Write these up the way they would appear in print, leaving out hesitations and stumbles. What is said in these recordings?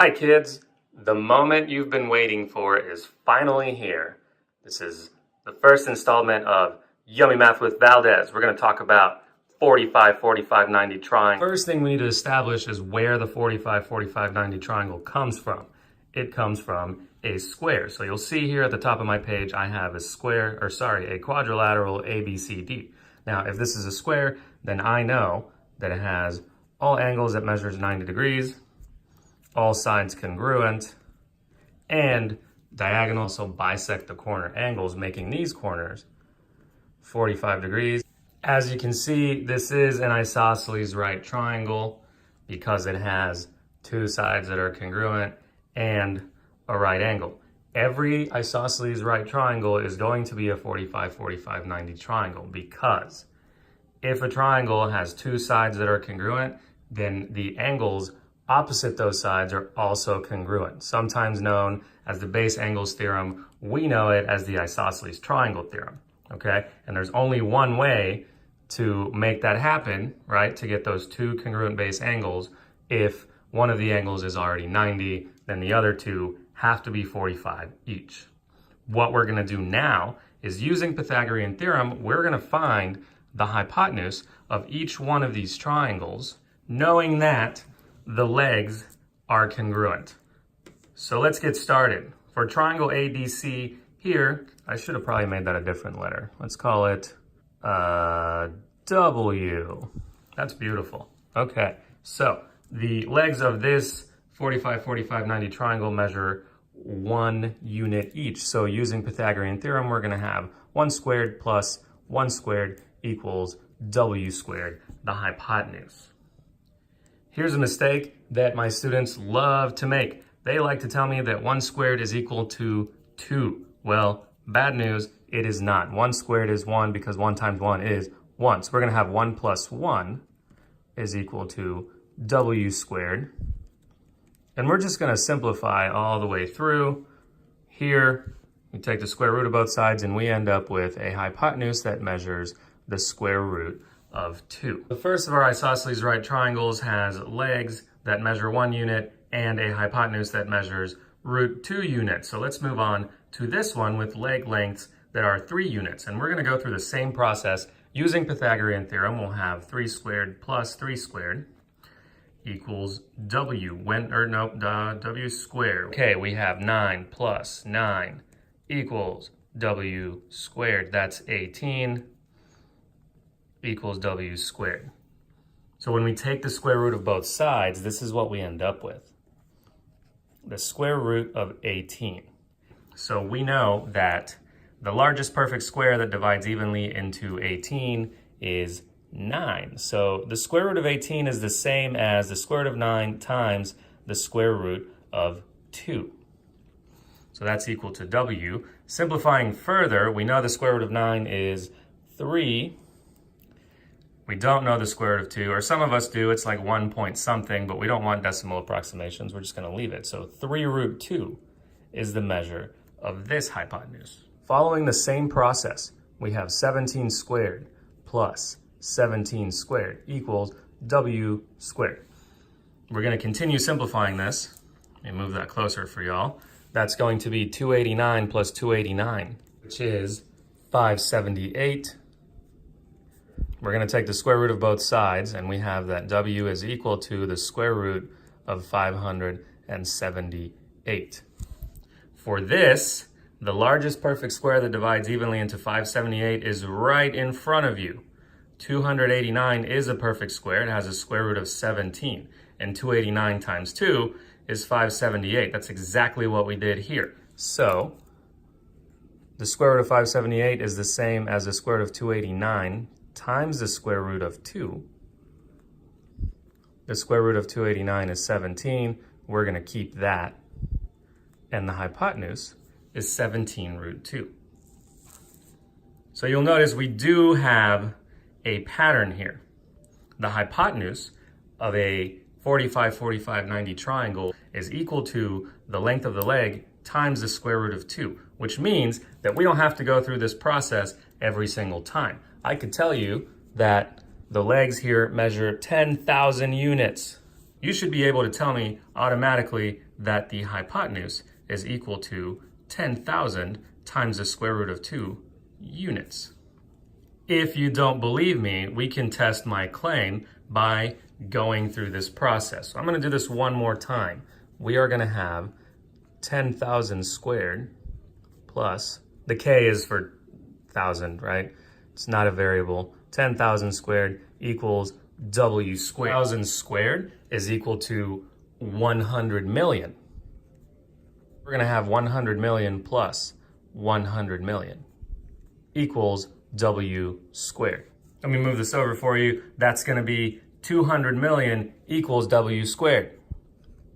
Hi kids, the moment you've been waiting for is finally here. This is the first installment of Yummy Math with Valdez. We're going to talk about 45, 45, 90 triangle. First thing we need to establish is where the 45, 45, 90 triangle comes from. It comes from a square. So you'll see here at the top of my page, I have a quadrilateral ABCD. Now, if this is a square, then I know that it has all angles that measures 90 degrees, all sides congruent, and diagonal, so bisect the corner angles, making these corners 45 degrees. As you can see, this is an isosceles right triangle because it has two sides that are congruent and a right angle. Every isosceles right triangle is going to be a 45, 45, 90 triangle because if a triangle has two sides that are congruent, then the angles opposite those sides are also congruent, sometimes known as the base angles theorem. We know it as the isosceles triangle theorem, okay? And there's only one way to make that happen, right? To get those two congruent base angles. If one of the angles is already 90, then the other two have to be 45 each. What we're gonna do now is, using Pythagorean theorem, we're gonna find the hypotenuse of each one of these triangles, knowing that the legs are congruent. So let's get started. For triangle ABC here, I should have probably made that a different letter. Let's call it W. That's beautiful. Okay, so the legs of this 45, 45, 90 triangle measure 1 unit each. So using Pythagorean theorem, we're gonna have 1 squared plus 1 squared equals W squared, the hypotenuse. Here's a mistake that my students love to make. They like to tell me that 1 squared is equal to 2. Well, bad news, it is not. 1 squared is 1 because 1 times 1 is 1. So we're gonna have 1 plus 1 is equal to W squared. And we're just gonna simplify all the way through. Here, we take the square root of both sides and we end up with a hypotenuse that measures the square root of 2. The first of our isosceles right triangles has legs that measure 1 unit and a hypotenuse that measures root 2 units. So let's move on to this one with leg lengths that are 3 units. And we're gonna go through the same process using Pythagorean theorem. We'll have 3 squared plus 3 squared equals W squared. Okay, we have 9 plus 9 equals W squared. That's 18 equals W squared. So when we take the square root of both sides, this is what we end up with. The square root of 18. So we know that the largest perfect square that divides evenly into 18 is 9. So the square root of 18 is the same as the square root of 9 times the square root of 2. So that's equal to W. Simplifying further, we know the square root of 9 is 3. We don't know the square root of 2, or some of us do. It's like 1 point something, but we don't want decimal approximations. We're just going to leave it. So 3 root 2 is the measure of this hypotenuse. Following the same process, we have 17 squared plus 17 squared equals W squared. We're going to continue simplifying this. Let me move that closer for y'all. That's going to be 289 plus 289, which is 578. We're going to take the square root of both sides, and we have that W is equal to the square root of 578. For this, the largest perfect square that divides evenly into 578 is right in front of you. 289 is a perfect square. It has a square root of 17, and 289 times 2 is 578. That's exactly what we did here. So the square root of 578 is the same as the square root of 289 times the square root of 2. The square root of 289 is 17. We're going to keep that. And the hypotenuse is 17 root 2. So you'll notice we do have a pattern here. The hypotenuse of a 45, 45, 90 triangle is equal to the length of the leg times the square root of 2, which means that we don't have to go through this process every single time. I could tell you that the legs here measure 10,000 units. you should be able to tell me automatically that the hypotenuse is equal to 10,000 times the square root of 2 units. If you don't believe me, we can test my claim by going through this process. So I'm going to do this one more time. We are going to have 10,000 squared plus, the k is for 1,000, right? It's not a variable. 10,000 squared equals w squared. 1,000 squared is equal to 100 million. We're going to have 100 million plus 100 million equals w squared. Let me move this over for you. That's going to be 200 million equals w squared.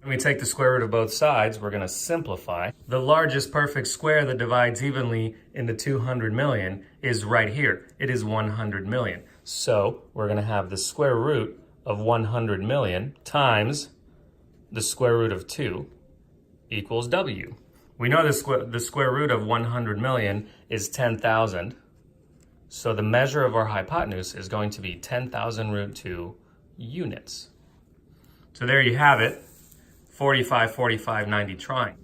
When we take the square root of both sides, we're going to simplify. The largest perfect square that divides evenly into 200 million is right here. It is 100 million. So we're going to have the square root of 100 million times the square root of 2 equals w. We know the square root of 100 million is 10,000. So the measure of our hypotenuse is going to be 10,000 root 2 units. So there you have it, 45, 45, 90 triangle.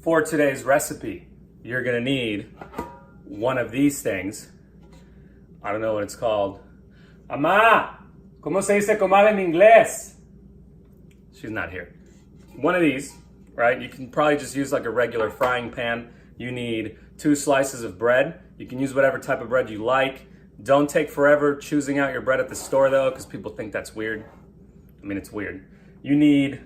For today's recipe, you're gonna need one of these things. I don't know what it's called. Amá, ¿cómo se dice comal en inglés? She's not here. One of these, right? You can probably just use like a regular frying pan. You need 2 slices of bread. You can use whatever type of bread you like. Don't take forever choosing out your bread at the store though, because people think that's weird. I mean, it's weird. You need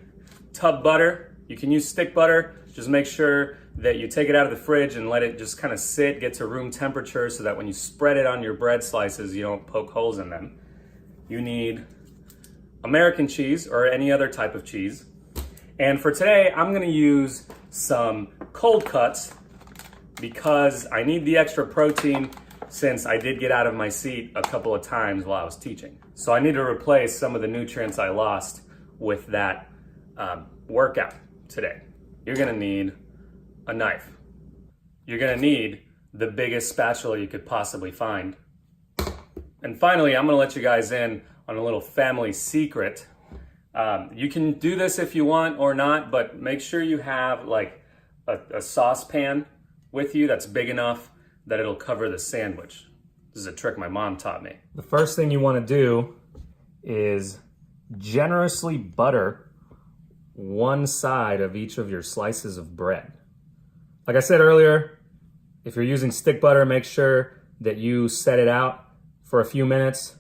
tub butter. You can use stick butter. Just make sure that you take it out of the fridge and let it just kind of sit, get to room temperature so that when you spread it on your bread slices, you don't poke holes in them. You need American cheese or any other type of cheese. And for today, I'm gonna use some cold cuts because I need the extra protein since I did get out of my seat a couple of times while I was teaching. So I need to replace some of the nutrients I lost with that workout today. You're gonna need a knife. You're gonna need the biggest spatula you could possibly find. And finally, I'm gonna let you guys in on a little family secret. You can do this if you want or not, but make sure you have like a saucepan with you that's big enough that it'll cover the sandwich. This is a trick my mom taught me. The first thing you want to do is generously butter one side of each of your slices of bread. Like I said earlier, if you're using stick butter, make sure that you set it out for a few minutes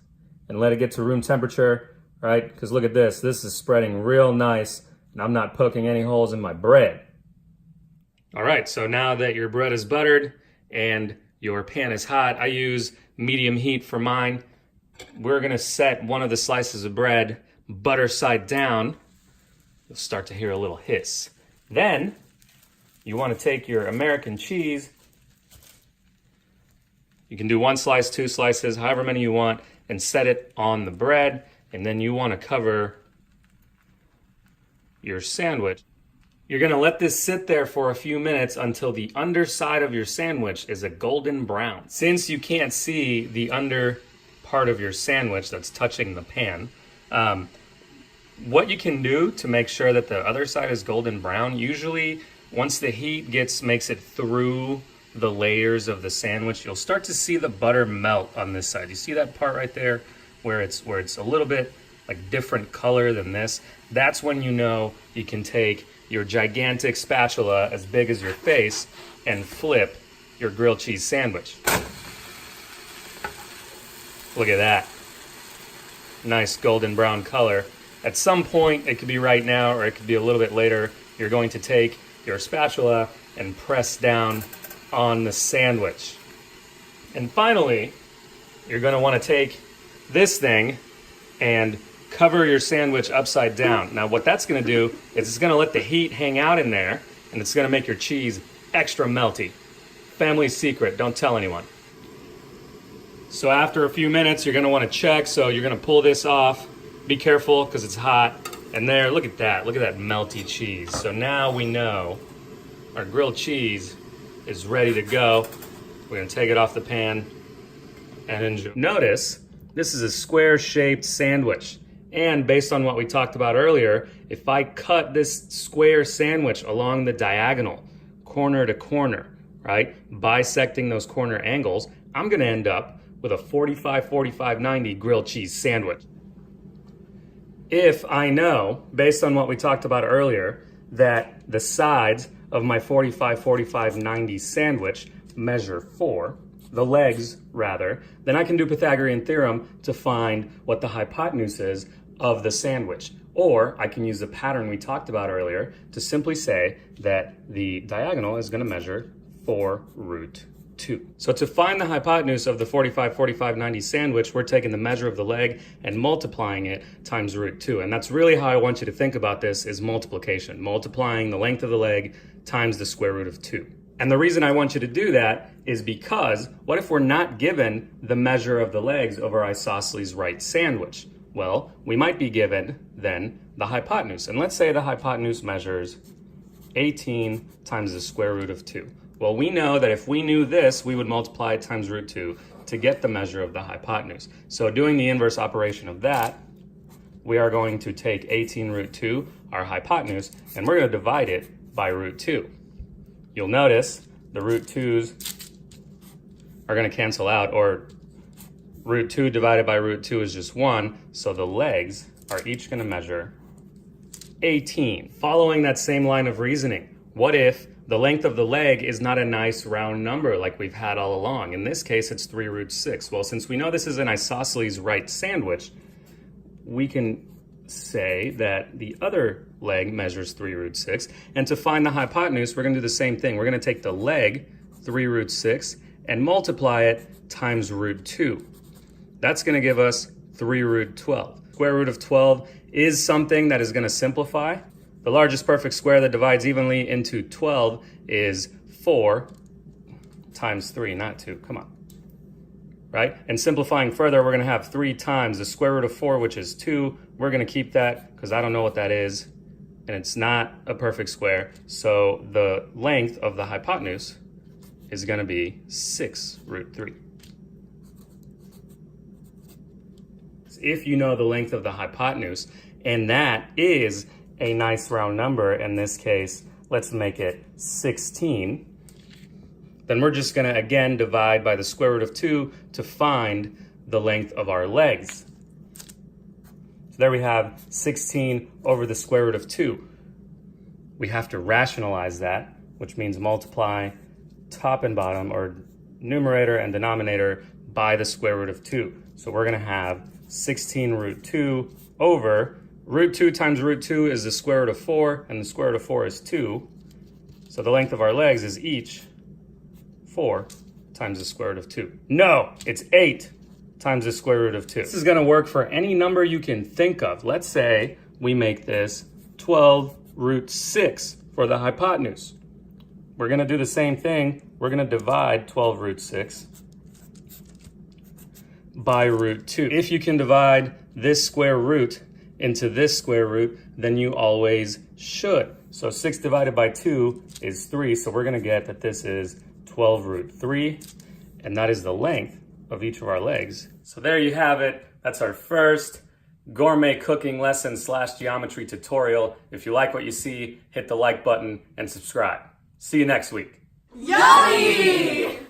and let it get to room temperature, right? Because look at this. This is spreading real nice and I'm not poking any holes in my bread. All right, so now that your bread is buttered and your pan is hot, I use medium heat for mine. We're gonna set one of the slices of bread butter side down. You'll start to hear a little hiss. Then you wanna take your American cheese. You can do 1 slice, 2 slices, however many you want, and set it on the bread. And then you wanna cover your sandwich. You're gonna let this sit there for a few minutes until the underside of your sandwich is a golden brown. Since you can't see the under part of your sandwich that's touching the pan, what you can do to make sure that the other side is golden brown, usually once the heat makes it through the layers of the sandwich, you'll start to see the butter melt on this side. You see that part right there where it's a little bit like different color than this? That's when you know you can take your gigantic spatula as big as your face and flip your grilled cheese sandwich. Look at that. Nice golden brown color. At some point, it could be right now or it could be a little bit later, you're going to take your spatula and press down on the sandwich. And finally, you're gonna wanna take this thing and cover your sandwich upside down. Now what that's gonna do is it's gonna let the heat hang out in there and it's gonna make your cheese extra melty. Family secret, don't tell anyone. So after a few minutes, you're gonna wanna check, so you're gonna pull this off. Be careful, because it's hot. And there, look at that melty cheese. So now we know our grilled cheese is ready to go. We're gonna take it off the pan and enjoy. Notice This is a square-shaped sandwich. And based on what we talked about earlier, if I cut this square sandwich along the diagonal, corner to corner, right, bisecting those corner angles, I'm gonna end up with a 45-45-90 grilled cheese sandwich. If I know, based on what we talked about earlier, that the sides of my 45-45-90 sandwich measure 4, the legs rather, then I can do Pythagorean theorem to find what the hypotenuse is of the sandwich. Or I can use the pattern we talked about earlier to simply say that the diagonal is going to measure 4 root 2. So to find the hypotenuse of the 45-45-90 sandwich, we're taking the measure of the leg and multiplying it times root 2. And that's really how I want you to think about this, is multiplication. Multiplying the length of the leg times the square root of 2. And the reason I want you to do that is because what if we're not given the measure of the legs of our isosceles right sandwich? Well, we might be given then the hypotenuse. And let's say the hypotenuse measures 18 times the square root of 2. Well, we know that if we knew this, we would multiply it times root 2 to get the measure of the hypotenuse. So doing the inverse operation of that, we are going to take 18 root 2, our hypotenuse, and we're going to divide it by root 2. You'll notice the root 2's are going to cancel out, or root 2 divided by root 2 is just 1, so the legs are each going to measure 18. Following that same line of reasoning, what if the length of the leg is not a nice round number like we've had all along? In this case, it's 3 root 6. Well, since we know this is an isosceles right sandwich, we can say that the other leg measures 3 root 6. And to find the hypotenuse, we're going to do the same thing. We're going to take the leg, 3 root 6, and multiply it times root 2. That's going to give us 3 root 12. Square root of 12 is something that is going to simplify. The largest perfect square that divides evenly into 12 is 4 times 3, not 2. Come on. Right? And simplifying further, we're going to have 3 times the square root of 4, which is 2. We're going to keep that because I don't know what that is, and it's not a perfect square. So the length of the hypotenuse is going to be 6 root 3. If you know the length of the hypotenuse, and that is a nice round number, in this case, let's make it 16, then we're just going to again divide by the square root of 2 to find the length of our legs. So there we have 16 over the square root of 2. We have to rationalize that, which means multiply top and bottom, or numerator and denominator, by the square root of 2. So we're going to have 16 root 2 over root 2 times root 2 is the square root of 4, and the square root of 4 is 2. So the length of our legs is each 4 times the square root of 2. No, it's 8 times the square root of 2. This is going to work for any number you can think of. Let's say we make this 12 root 6 for the hypotenuse. We're going to do the same thing. We're going to divide 12 root 6 by root 2. If you can divide this square root into this square root, then you always should. So 6 divided by 2 is 3, so we're going to get that this is 12 root 3, and that is the length of each of our legs. So there you have it. That's our first gourmet cooking lesson / geometry tutorial. If you like what you see, hit the like button and subscribe. See you next week. Yummy!